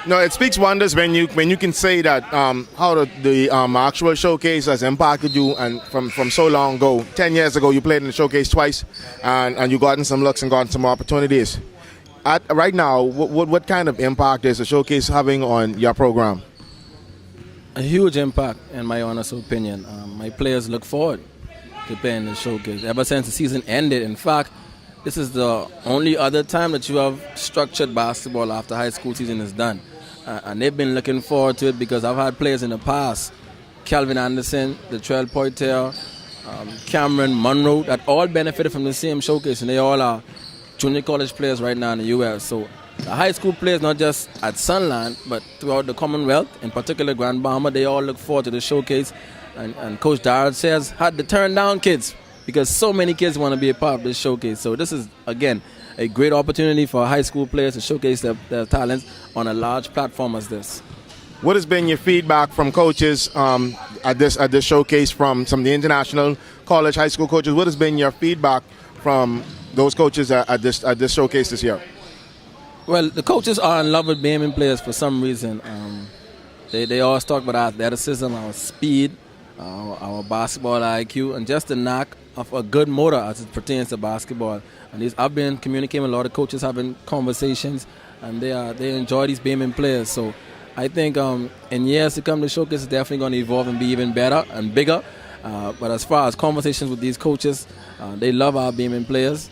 No, it speaks wonders when you can say that how the actual showcase has impacted you, and from so long ago, 10 years ago, you played in the showcase twice, and you gotten some looks and gotten some opportunities. Right now, what kind of impact is the showcase having on your program? A huge impact, in my honest opinion. My players look forward to playing the showcase ever since the season ended. In fact, this is the only other time that you have structured basketball after high school season is done. And they've been looking forward to it because I've had players in the past, Calvin Anderson, Latrell Poitier, Cameron Monroe, that all benefited from the same showcase, and they all are junior college players right now in the U.S. So the high school players, not just at Sunland, but throughout the Commonwealth, in particular Grand Bahama, they all look forward to the showcase. And Coach Darrell Sears had to turn down kids because so many kids want to be a part of this showcase. So this is, again, a great opportunity for high school players to showcase their talents on a large platform as this. What has been your feedback from coaches at this showcase, from some of the international college high school coaches? What has been your feedback from those coaches at this showcase this year? Well, the coaches are in love with Bahamian players for some reason. They always talk about our athleticism, our speed, our basketball IQ, and just the knack of a good motor as it pertains to basketball. And I've been communicating with a lot of coaches, having conversations, and they enjoy these Bahamian players. So I think in years to come, the showcase is definitely going to evolve and be even better and bigger. But as far as conversations with these coaches, they love our Bahamian players.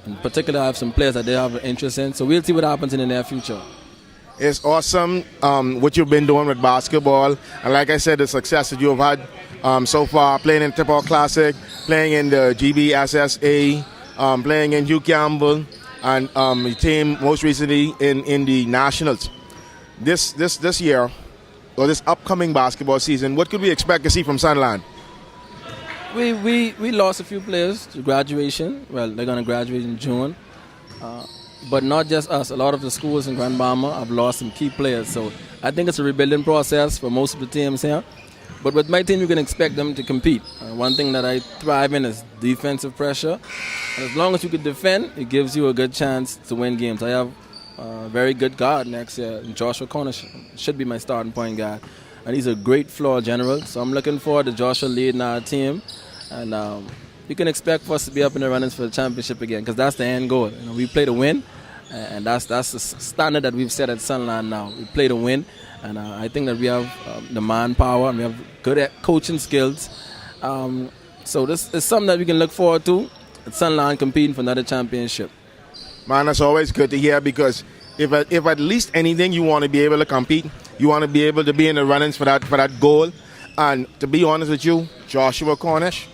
In particular, I have some players that they have an interest in. So we'll see what happens in the near future. It's awesome what you've been doing with basketball. And like I said, the success that you've had so far, playing in Tip-Off Classic, playing in the GBSSA, playing in Hugh Campbell, and your team most recently in the Nationals. This year, or this upcoming basketball season, what could we expect to see from Sunland? We lost a few players to graduation. Well, they're going to graduate in June. But not just us. A lot of the schools in Grand Bahama have lost some key players. So I think it's a rebuilding process for most of the teams here. But with my team, you can expect them to compete. One thing that I thrive in is defensive pressure. And as long as you can defend, it gives you a good chance to win games. I have a very good guard next year. Joshua Cornish should be my starting point guard. And he's a great floor general. So I'm looking forward to Joshua leading our team. And you can expect for us to be up in the runnings for the championship again, because that's the end goal. We play to win, and that's the standard that we've set at Sunland now. We play to win, and I think that we have the manpower and we have good coaching skills. So this is something that we can look forward to at Sunland, competing for another championship. Man, that's always good to hear, because if at least anything you want to be able to compete, you want to be able to be in the runnings for that goal. And to be honest with you, Joshua Cornish,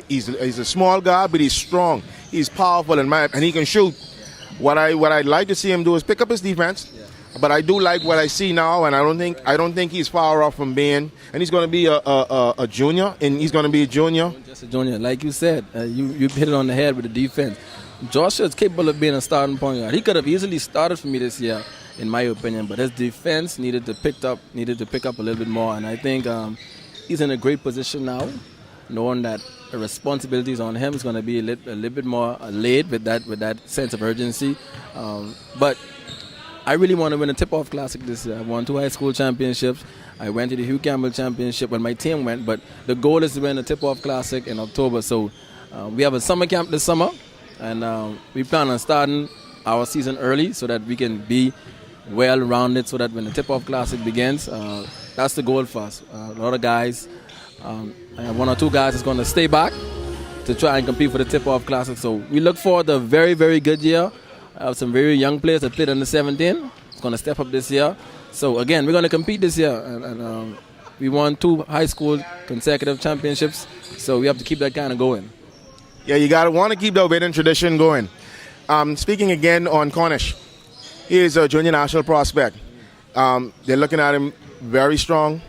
he's a small guy, but he's strong. He's powerful, and he can shoot. What I'd like to see him do is pick up his defense. Yeah. But I do like what I see now, and I don't think he's far off from being. And he's going to be a junior, and he's going to be a junior. Just a junior, like you said. You hit it on the head with the defense. Joshua is capable of being a starting point guard. He could have easily started for me this year, in my opinion, but his defense needed to pick up a little bit more. And I think he's in a great position now, knowing that the responsibilities on him is going to be a little bit more laid with that sense of urgency. But I really want to win a Tip-Off Classic this year. I won 2 high school championships. I went to the Hugh Campbell Championship when my team went, but the goal is to win a Tip-Off Classic in October. So we have a summer camp this summer, and we plan on starting our season early so that we can be well-rounded, so that when the Tip-Off Classic begins, that's the goal for us. A lot of guys, 1 or 2 guys is going to stay back to try and compete for the Tip-Off Classic. So we look forward to a very, very good year. I have some very young players that played under 17. It's going to step up this year. So again, we're going to compete this year, and we won 2 high school consecutive championships. So we have to keep that kind of going. Yeah, you gotta want to keep the winning tradition going. Speaking again on Cornish, he is a junior national prospect. They're looking at him very strong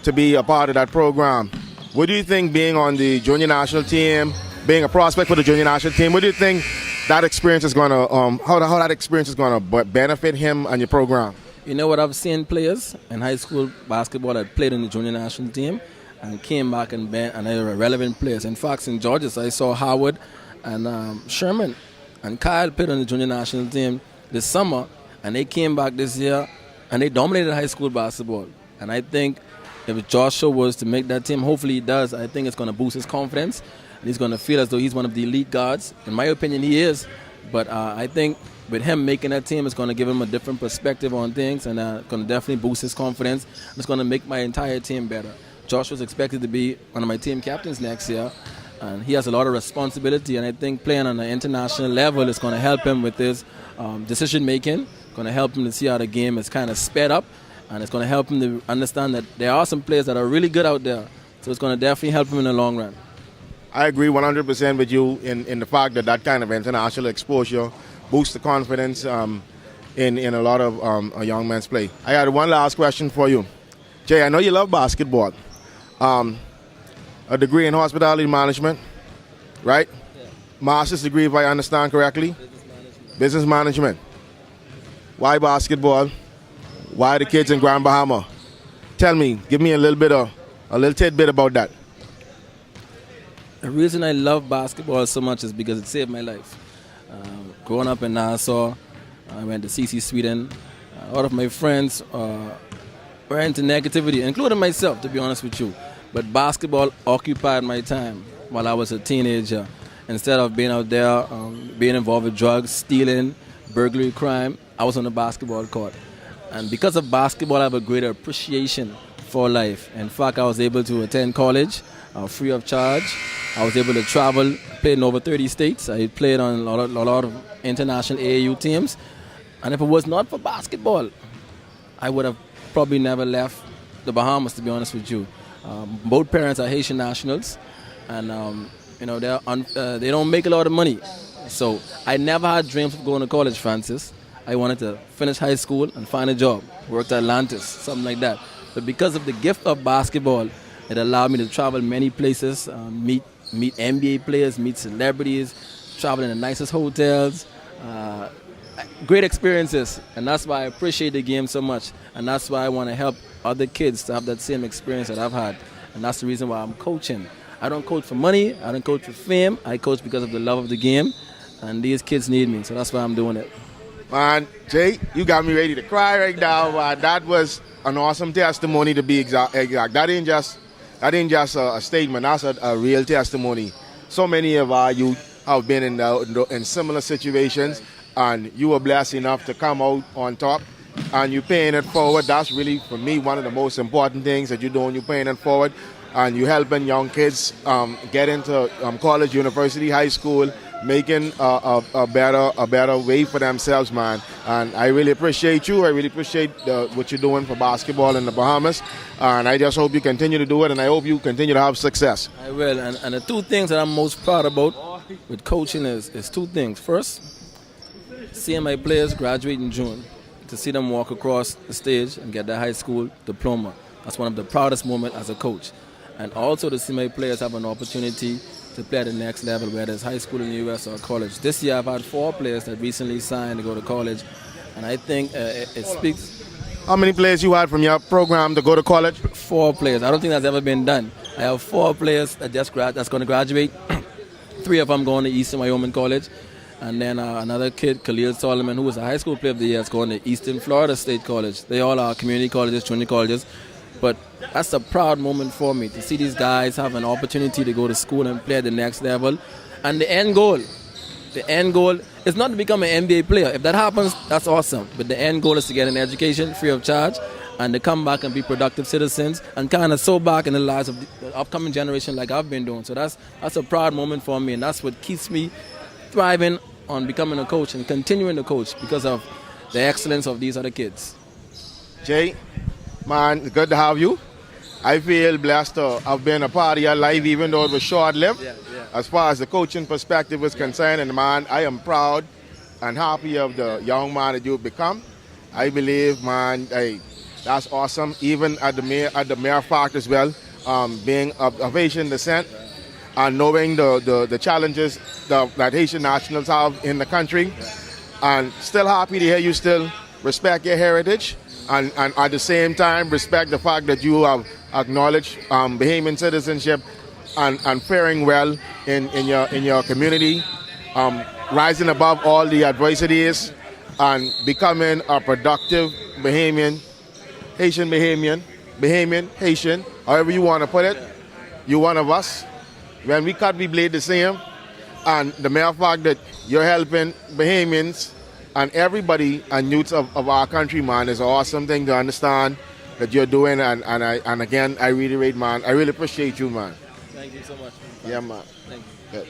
to be a part of that program. What do you think, being on the junior national team, being a prospect for the junior national team, what do you think that experience is going to, how that experience is going to benefit him and your program? You know what, I've seen players in high school basketball that played in the junior national team and came back and they were relevant players. In fact, in Georgia, I saw Howard and Sherman and Kyle played on the junior national team this summer, and they came back this year, and they dominated high school basketball. And I think if Joshua was to make that team, hopefully he does, I think it's going to boost his confidence. And he's going to feel as though he's one of the elite guards. In my opinion, he is. But I think with him making that team, it's going to give him a different perspective on things, and going to definitely boost his confidence. It's going to make my entire team better. Joshua's expected to be one of my team captains next year, and he has a lot of responsibility, and I think playing on an international level is going to help him with his decision-making, going to help him to see how the game is kind of sped up, and it's going to help him to understand that there are some players that are really good out there, so it's going to definitely help him in the long run. I agree 100% with you in the fact that kind of international exposure boosts the confidence in a lot of a young man's play. I got one last question for you. Jay, I know you love basketball. A degree in hospitality management, right? Yeah. Master's degree, if I understand correctly. Business management. Why basketball? Why the kids in Grand Bahama? Tell me, give me a little tidbit about that. The reason I love basketball so much is because it saved my life. Growing up in Nassau, I went to CC Sweden. A lot of my friends were into negativity, including myself, to be honest with you. But basketball occupied my time while I was a teenager. Instead of being out there, being involved with drugs, stealing, burglary, crime, I was on the basketball court. And because of basketball, I have a greater appreciation for life. In fact, I was able to attend college free of charge. I was able to travel, played in over 30 states. I played on a lot of international AAU teams. And if it was not for basketball, I would have probably never left the Bahamas, to be honest with you. Both parents are Haitian nationals, and they don't make a lot of money. So I never had dreams of going to college, Francis. I wanted to finish high school and find a job, work at Atlantis, something like that. But because of the gift of basketball, it allowed me to travel many places, meet NBA players, meet celebrities, travel in the nicest hotels, great experiences. And that's why I appreciate the game so much. And that's why I want to help other kids to have that same experience that I've had. And that's the reason why I'm coaching. I don't coach for money, I don't coach for fame, I coach because of the love of the game. And these kids need me, so that's why I'm doing it. Man, Jay, you got me ready to cry right now. That was an awesome testimony, to be exact. That ain't just a statement. That's a real testimony. So many of our youth have been in similar situations, and you were blessed enough to come out on top, and you're paying it forward. That's really, for me, one of the most important things that you're doing. You're paying it forward, and you're helping young kids get into college, university, high school, making a better way for themselves, man. And I really appreciate you. I really appreciate what you're doing for basketball in the Bahamas. And I just hope you continue to do it, and I hope you continue to have success. I will. And the two things that I'm most proud about with coaching is two things. First, seeing my players graduate in June, to see them walk across the stage and get their high school diploma. That's one of the proudest moments as a coach. And also to see my players have an opportunity to play at the next level, whether it's high school in the U.S. or college. This year I've had 4 players that recently signed to go to college, and I think it speaks. How many players you had from your program to go to college? 4 players. I don't think that's ever been done. I have 4 players that's going to graduate. 3 of them going to Eastern Wyoming College, and then another kid, Khalil Solomon, who was a high school player of the year, is going to Eastern Florida State College. They all are community colleges, junior colleges. But that's a proud moment for me, to see these guys have an opportunity to go to school and play at the next level. And the end goal is not to become an NBA player. If that happens, that's awesome. But the end goal is to get an education free of charge and to come back and be productive citizens and kind of sow back in the lives of the upcoming generation like I've been doing. So that's a proud moment for me, and that's what keeps me thriving on becoming a coach and continuing to coach, because of the excellence of these other kids. Jay, man, it's good to have you. I feel blessed to have been a part of your life, even though it was short-lived. Yeah. As far as the coaching perspective is concerned, and man, I am proud and happy of the young man that you've become. I believe, man, that's awesome. Even at the mere fact as well, being of Haitian descent and knowing the challenges that Haitian nationals have in the country, and still happy to hear you still respect your heritage. And at the same time, respect the fact that you have acknowledged Bahamian citizenship and faring well in your community, rising above all the adversities and becoming a productive Bahamian, Haitian, however you want to put it. You're one of us. When we cut, we blade the same. And the mere fact that you're helping Bahamians and everybody and youths of our country, man, is an awesome thing to understand that you're doing. And again, I reiterate, man, I really appreciate you, man. Thank you so much. Yeah, man. Thank you. Good.